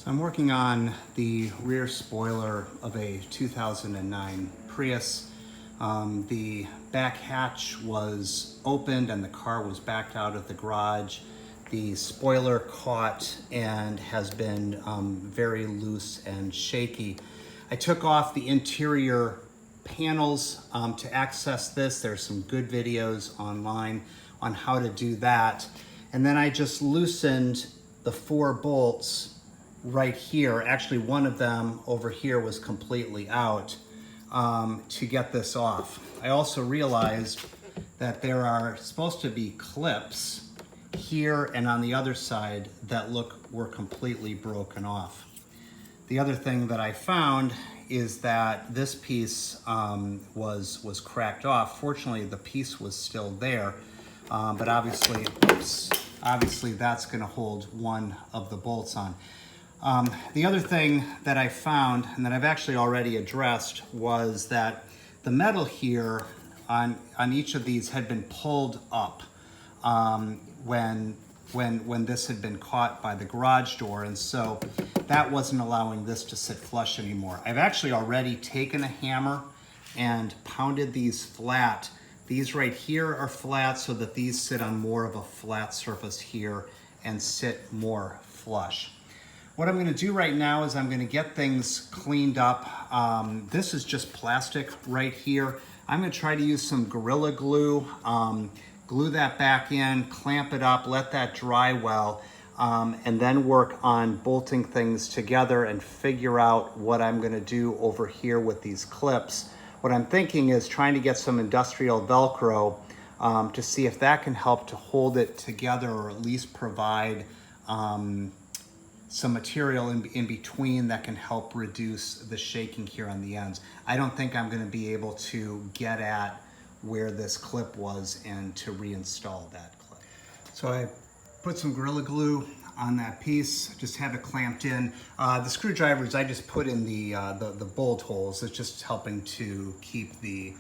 So I'm working on the rear spoiler of a 2009 Prius. The back hatch was opened and the car was backed out of the garage. The spoiler caught and has been very loose and shaky. I took off the interior panels to access this. There's some good videos online on how to do that. And then I just loosened the 4 bolts right here. Actually, one of them over here was completely out to get this off. I also realized that there are supposed to be clips here and on the other side that were completely broken off. The other thing that I found is that this piece was cracked off. Fortunately, the piece was still there, but obviously that's going to hold one of the bolts on. The other thing that I found, and that I've actually already addressed, was that the metal here on each of these had been pulled up when this had been caught by the garage door, and so that wasn't allowing this to sit flush anymore. I've actually already taken a hammer and pounded these flat. These right here are flat so that these sit on more of a flat surface here and sit more flush. What I'm going to do right now is I'm going to get things cleaned up. This is just plastic right here. I'm going to try to use some Gorilla Glue, glue that back in, clamp it up, let that dry well, and then work on bolting things together and figure out what I'm going to do over here with these clips. What I'm thinking is trying to get some industrial Velcro to see if that can help to hold it together, or at least provide some material in between that can help reduce the shaking here on the ends. I don't think I'm going to be able to get at where this clip was and to reinstall that clip. So I put some Gorilla Glue on that piece, just have it clamped in. The screwdrivers I just put in the bolt holes. It's just helping to keep the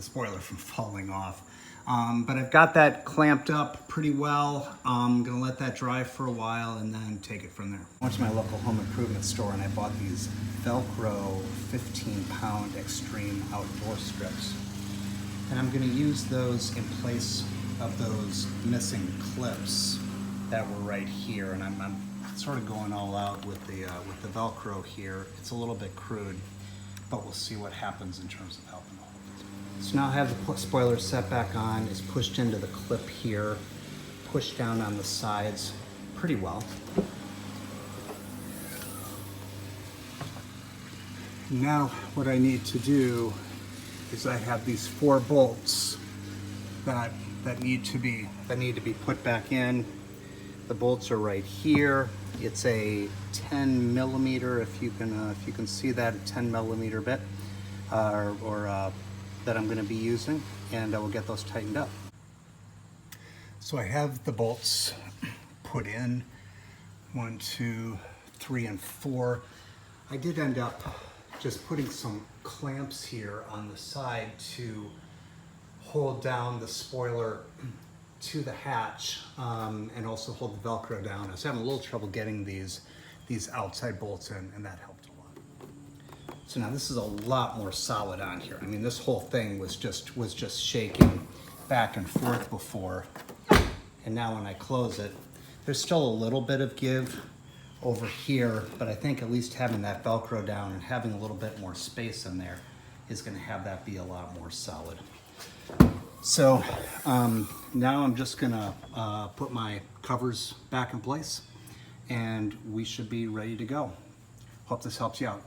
spoiler from falling off. But I've got that clamped up pretty well. I'm gonna let that dry for a while and then take it from there. I went to my local home improvement store and I bought these Velcro 15-pound extreme outdoor strips. And I'm gonna use those in place of those missing clips that were right here. And I'm sort of going all out with the Velcro here. It's a little bit crude, but we'll see what happens in terms of helping hold it. So now I have the spoiler set back on. It's pushed into the clip here, pushed down on the sides pretty well. Now what I need to do is I have these 4 bolts that need to be put back in. The bolts are right here. It's a 10 millimeter, if you can see that, a 10 millimeter bit, that I'm going to be using, and I will get those tightened up. So I have the bolts put in, 1, 2, 3, and 4. I did end up just putting some clamps here on the side to hold down the spoiler to the hatch, and also hold the Velcro down. I was having a little trouble getting these outside bolts in, and that helped a lot. So now this is a lot more solid on here. I mean, this whole thing was just shaking back and forth before, and now when I close it, there's still a little bit of give over here, but I think at least having that Velcro down and having a little bit more space in there is going to have that be a lot more solid. So now I'm just gonna put my covers back in place and we should be ready to go. Hope this helps you out.